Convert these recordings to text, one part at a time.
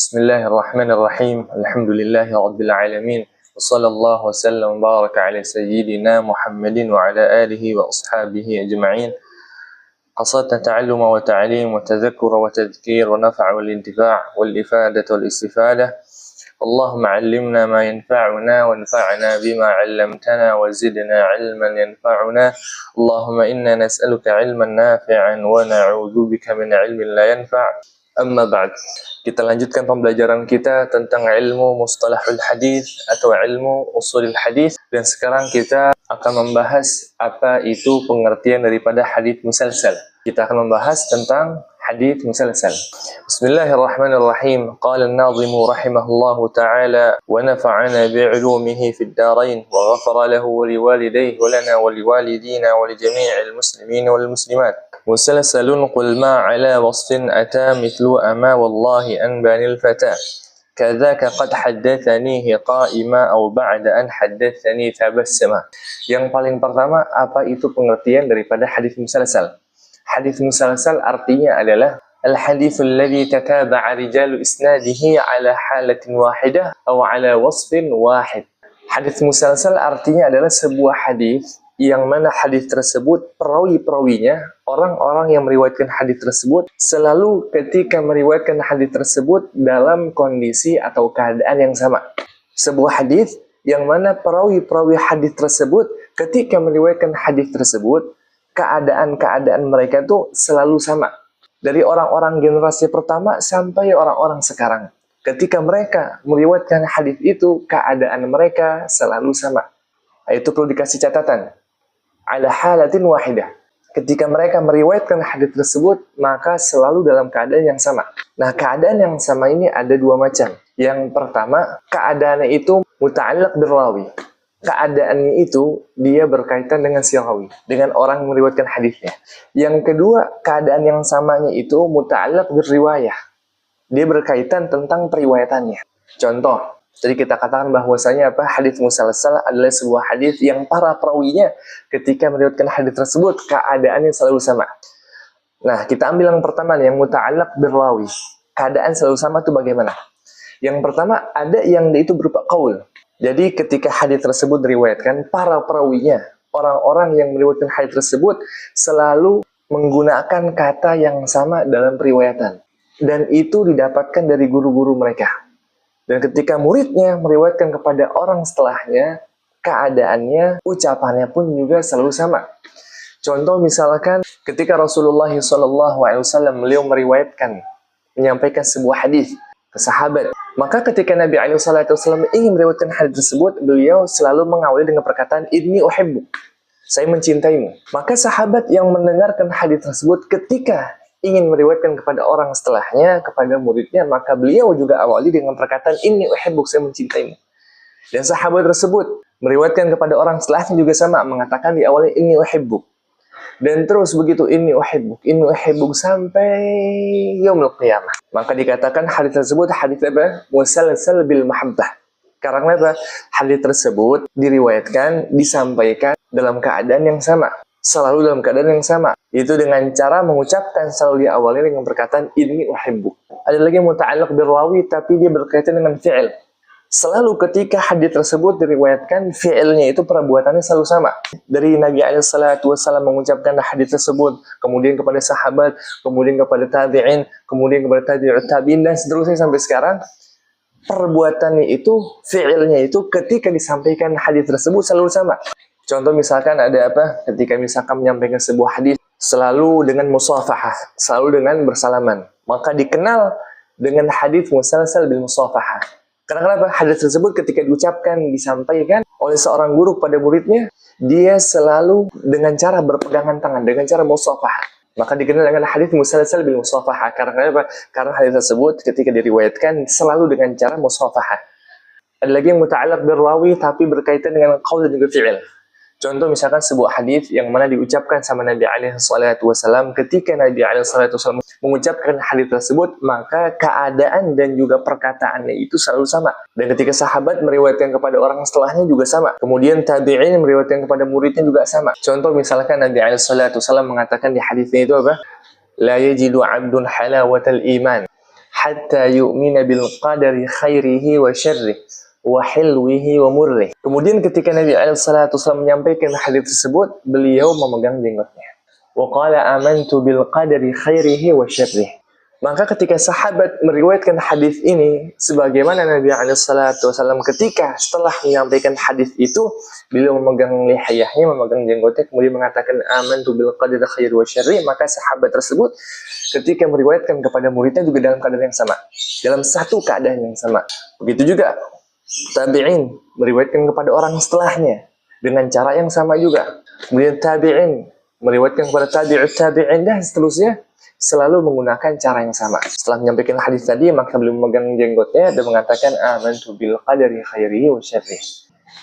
بسم الله الرحمن الرحيم الحمد لله رب العالمين وصلى الله وسلم وبارك على سيدنا محمد وعلى آله وأصحابه أجمعين. قصدنا تعلم وتعليم وتذكر وتذكير ونفع والانتفاع والإفادة والاستفادة. اللهم علمنا ما ينفعنا وانفعنا بما علمتنا وزدنا علما ينفعنا. اللهم إنا نسألك علما نافعا ونعوذ بك من علم لا ينفع. Amma ba'd. Kita lanjutkan pembelajaran kita tentang ilmu mustalahul hadis atau ilmu usulul hadis, dan sekarang kita akan membahas apa itu pengertian daripada hadis musalsal. Kita akan membahas tentang hadis musalsal. Bismillahirrahmanirrahim. Qala an-nadhimu rahimahullahu ta'ala wa nafa'ana bi'ulumihi fid darain wa ghafara lahu wa liwalidayhi wa lana wa liwalidina wa li jami'il muslimin wal muslimat. مسلسل قل ما على وصف أتى مثل أما والله أنباني الفتى كذاك قد حدثنيه قائما أو بعد أن حدثني تبسما. Yang paling pertama, apa itu pengertian daripada hadis musalsal? Hadis musalsal artinya adalah al-hadits alladhi tataba'a rijalu isnadihi ala halatin wahidah atau ala wasfin wahid. Hadis musalsal artinya adalah sebuah hadis yang mana hadis tersebut perawi-perawinya, orang-orang yang meriwayatkan hadis tersebut selalu ketika meriwayatkan hadis tersebut dalam kondisi atau keadaan yang sama. Sebuah hadis yang mana perawi-perawi hadis tersebut ketika meriwayatkan hadis tersebut, keadaan-keadaan mereka itu selalu sama. Dari orang-orang generasi pertama sampai orang-orang sekarang. Ketika mereka meriwayatkan hadis itu, keadaan mereka selalu sama. Itu perlu dikasih catatan. Ala halatin wahidah. Ketika mereka meriwayatkan hadis tersebut, maka selalu dalam keadaan yang sama. Nah, keadaan yang sama ini ada dua macam. Yang pertama, keadaannya itu muta'allaq birrawi. Keadaannya itu dia berkaitan dengan si rawi, dengan orang yang meriwayatkan hadisnya. Yang kedua, keadaan yang samanya itu muta'allaq birriwayah. Dia berkaitan tentang periwayatannya. Contoh, jadi kita katakan bahwasanya hadis musalsal adalah sebuah hadis yang para perawinya ketika meriwayatkan hadis tersebut keadaannya selalu sama. Nah, kita ambil yang pertama nih, yang muta'allaq birrawi. Keadaan selalu sama itu bagaimana? Yang pertama, ada yang itu berupa qaul. Jadi ketika hadis tersebut diriwayatkan, para perawinya, orang-orang yang meriwayatkan hadis tersebut selalu menggunakan kata yang sama dalam periwayatan. Dan itu didapatkan dari guru-guru mereka. Dan ketika muridnya meriwayatkan kepada orang setelahnya, keadaannya, ucapannya pun juga selalu sama. Contoh misalkan ketika Rasulullah SAW beliau meriwayatkan, menyampaikan sebuah hadis ke sahabat. Maka ketika Nabi SAW ingin meriwayatkan hadis tersebut, beliau selalu mengawali dengan perkataan, Inni uhibbuk, saya mencintaimu. Maka sahabat yang mendengarkan hadis tersebut ketika ingin meriwayatkan kepada orang setelahnya, kepada muridnya, maka beliau juga awali dengan perkataan Inni uhibbuk, saya mencintaimu. Dan sahabat tersebut meriwayatkan kepada orang setelahnya juga sama, mengatakan di awalnya Inni uhibbuk. Dan terus begitu Inni uhibbuk sampai yaumul qiyamah. Maka dikatakan hadis tersebut hadis apa? Musalsal bil mahabbah. Karena apa? Hadis tersebut diriwayatkan, disampaikan dalam keadaan yang sama. Selalu dalam keadaan yang sama. Itu dengan cara mengucapkan selalu diawali dengan perkataan Inni uhibbuk. Ada lagi muta'allaq birrawi, tapi dia berkaitan dengan fi'il. Selalu ketika hadis tersebut diriwayatkan, fi'ilnya itu perbuatannya selalu sama. Dari Nabi SAW mengucapkan hadis tersebut, kemudian kepada sahabat, kemudian kepada tabi'in, kemudian kepada tabi'ut tabi'in, dan seterusnya sampai sekarang. Perbuatannya itu, fi'ilnya itu ketika disampaikan hadis tersebut selalu sama. Contoh misalkan ada apa? Ketika misalkan menyampaikan sebuah hadis selalu dengan musafahah, selalu dengan bersalaman, maka dikenal dengan hadis musalsal bil musafahah. Karena kenapa? Hadis tersebut ketika diucapkan, disampaikan oleh seorang guru kepada muridnya, dia selalu dengan cara berpegangan tangan, dengan cara musafahah. Maka dikenal dengan hadis musalsal bil musafahah. Karena apa? Karena hadis tersebut ketika diriwayatkan selalu dengan cara musafahah. Ada lagi yang muta'allaq birrawi tapi berkaitan dengan qaul dan juga fi'il. Contoh misalkan sebuah hadis yang mana diucapkan sama Nabi SAW, ketika Nabi SAW mengucapkan hadis tersebut, maka keadaan dan juga perkataannya itu selalu sama. Dan ketika sahabat meriwayatkan kepada orang setelahnya juga sama. Kemudian tabi'in meriwayatkan kepada muridnya juga sama. Contoh misalkan Nabi SAW mengatakan di hadisnya itu apa? La yajidu 'abdun halawatal iman hatta yu'mina bil qadari khairihi wa syarrih wa hilwihi wa murrih. Kemudian ketika Nabi SAW menyampaikan hadis tersebut, beliau memegang jenggotnya. Wa qala amantu bil qadari khairihi wa syarrih. Maka ketika sahabat meriwayatkan hadis ini, sebagaimana Nabi SAW ketika setelah menyampaikan hadis itu, beliau memegang lihayahnya, memegang jenggotnya, kemudian mengatakan amantu bil qadari khairihi wa syarrih, maka sahabat tersebut ketika meriwayatkan kepada muridnya juga dalam keadaan yang sama, dalam satu keadaan yang sama. Begitu juga tabi'in meriwayatkan kepada orang setelahnya dengan cara yang sama juga. Kemudian tabi'in meriwayatkan kepada tabi'ut tabi'in dan seterusnya, selalu menggunakan cara yang sama. Setelah menyampaikan hadis tadi, maka beliau memegang jenggotnya dan mengatakan amantu bil qadari khairihi wa syarrih.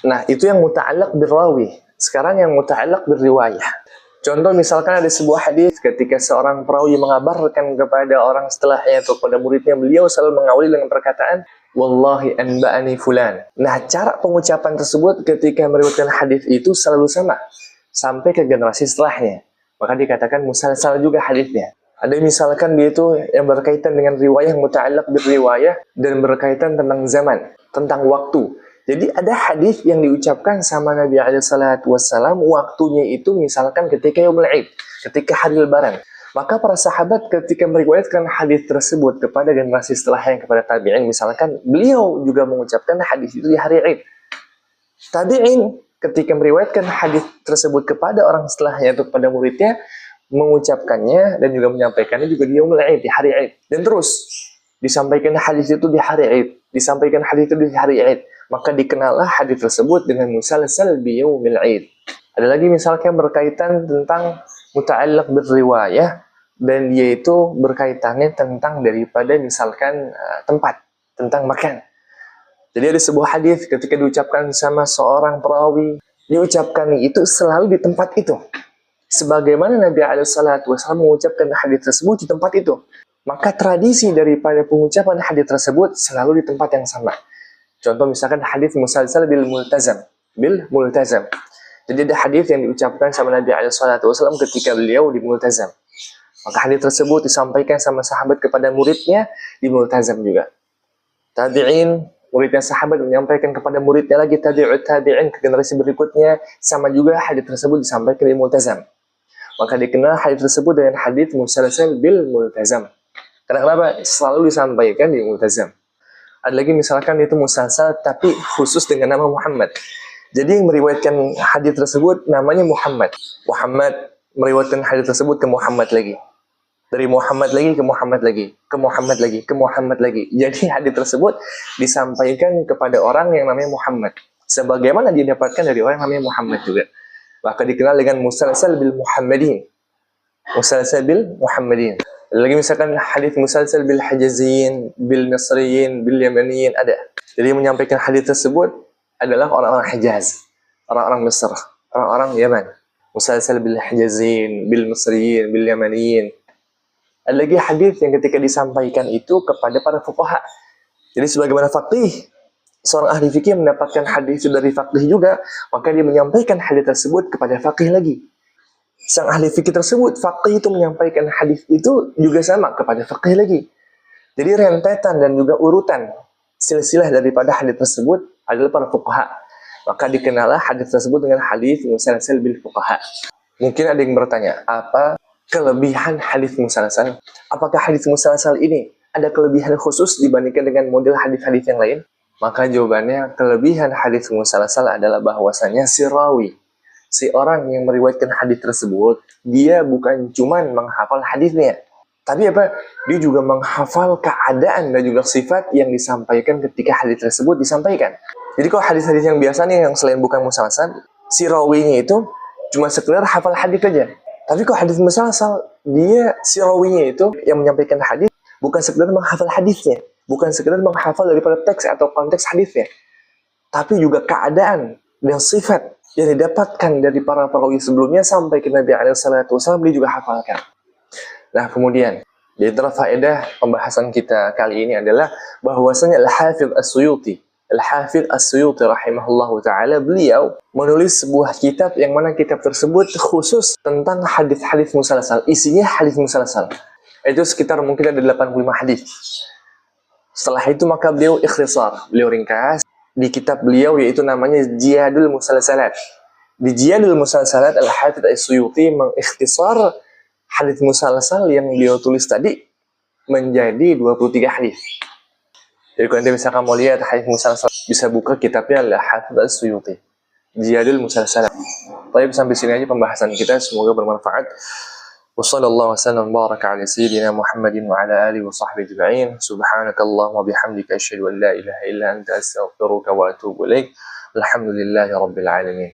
Nah, itu yang muta'allaq birrawi. Sekarang yang muta'allaq birriwayah. Contoh misalkan ada sebuah hadis ketika seorang perawi mengabarkan kepada orang setelahnya atau kepada muridnya, beliau selalu mengawali dengan perkataan wallahi anba'ani fulan. Nah, cara pengucapan tersebut ketika meriwayatkan hadis itu selalu sama sampai ke generasi setelahnya. Maka dikatakan musalsal juga hadisnya. Ada misalkan dia itu yang berkaitan dengan riwayah muta'allaq birriwayah dan berkaitan tentang zaman, tentang waktu. Jadi ada hadis yang diucapkan sama Nabi SAW, waktunya itu misalkan ketika Yaumul Id, ketika hari Lebaran. Maka para sahabat ketika meriwayatkan hadis tersebut kepada generasi setelahnya, kepada tabi'in misalkan, beliau juga mengucapkan hadis itu di hari Id. Tabi'in ketika meriwayatkan hadis tersebut kepada orang setelahnya atau kepada muridnya, mengucapkannya dan juga menyampaikannya juga di Yaumul Id, di hari Id. Dan terus disampaikan hadis itu di hari Id, disampaikan hadis itu di hari Id. Maka dikenallah hadis tersebut dengan musalsal bi yaumil Id. Ada lagi misalkan berkaitan tentang muta'allaq birriwayah dan dia itu berkaitannya tentang daripada misalkan tempat, tentang makan. Jadi ada sebuah hadis ketika diucapkan sama seorang perawi, diucapkan itu selalu di tempat itu. Sebagaimana Nabi SAW mengucapkan hadis tersebut di tempat itu, maka tradisi daripada pengucapan hadis tersebut selalu di tempat yang sama. Contoh misalkan hadis musalsal bil multazam, Jadi ada hadis yang diucapkan sama Nabi SAW ketika beliau di multazam. Maka hadis tersebut disampaikan sama sahabat kepada muridnya di multazam juga. Tabi'in, muridnya sahabat menyampaikan kepada muridnya lagi, tabi'ut tabi'in ke generasi berikutnya, sama juga hadis tersebut disampaikan di multazam. Maka dikenal hadis tersebut dengan hadis musalsal bil multazam. Kenapa? Selalu disampaikan di multazam. Ada lagi misalkan itu musalsal tapi khusus dengan nama Muhammad. Jadi yang meriwayatkan hadis tersebut namanya Muhammad. Muhammad meriwayatkan hadis tersebut ke Muhammad lagi. Dari Muhammad lagi ke Muhammad lagi, ke Muhammad lagi, ke Muhammad lagi. Jadi hadis tersebut disampaikan kepada orang yang namanya Muhammad. Sebagaimana dia dapatkan dari orang yang namanya Muhammad juga. Maka dikenal dengan musalsal bil Muhammadin. Musalsal bil Muhammadin. Lagi misalkan hadis musalsal bil Hijaziyin, bil Misriyin, bil Yamaniyin ada. Jadi menyampaikan hadis tersebut adalah orang-orang Hijaz, orang-orang Mesir, orang-orang Yaman. Musalsal bil Hijaziyin, bil Misriyin, bil Yamaniyin. Ada lagi hadis yang ketika disampaikan itu kepada para fuqaha. Jadi sebagaimana faqih, seorang ahli fikih mendapatkan hadis itu dari faqih juga, maka dia menyampaikan hadis tersebut kepada faqih lagi. Sang ahli fikih tersebut, faqih itu menyampaikan hadis itu juga sama kepada faqih lagi. Jadi rentetan dan juga urutan silsilah daripada hadis tersebut adalah para fuqaha. Maka dikenallah hadis tersebut dengan hadis musalsal bil fuqaha. Mungkin ada yang bertanya, apa kelebihan hadis musalsal? Apakah hadis musalsal ini ada kelebihan khusus dibandingkan dengan model hadis-hadis yang lain? Maka jawabannya, kelebihan hadis musalsal adalah bahwasanya si rawi, si orang yang meriwayatkan hadis tersebut, dia bukan cuman menghafal hadisnya, tapi apa? Dia juga menghafal keadaan dan juga sifat yang disampaikan ketika hadis tersebut disampaikan. Jadi kalau hadis-hadis yang biasa nih, yang selain bukan musalsal, si rawinya itu cuma sekedar hafal hadis aja. Tapi kalau hadis musalsal, dia si rawinya itu yang menyampaikan hadis bukan sekedar menghafal hadisnya, bukan sekedar menghafal daripada teks atau konteks hadisnya, tapi juga keadaan dan sifat yang didapatkan dari para perawi sebelumnya sampai ke Nabi SAW, dia juga hafalkan. Nah, kemudian di antara faedah pembahasan kita kali ini adalah bahwasanya Al-Hafidz As-Suyuti rahimahullahu ta'ala, beliau menulis sebuah kitab yang mana kitab tersebut khusus tentang hadis-hadis musalsal. Isinya hadis musalsal. Itu sekitar mungkin ada 85 hadis. Setelah itu maka beliau ikhtisar, beliau ringkas di kitab beliau yaitu namanya Jihadul Musalsalat. Di Jihadul Musalsalat Al-Hafidz As-Suyuti mengikhtisar hadits musalsal yang beliau tulis tadi menjadi 23 hadis. Jadi kalau nanti misalkan mau lihat hadits musalsal bisa buka kitabnya Al-Hafidz As-Suyuti Jihadul Musalsalat. Baik, sampai sini aja pembahasan kita, semoga bermanfaat. Wassallallahu wasallam baraka ala sayyidina Muhammadin wa ala alihi wa sahbihi ajma'in. Subhanakallahumma bihamdika asyhadu an la ilaha illa anta astaghfiruka wa atubu ilaik. Alhamdulillahi rabbil alamin.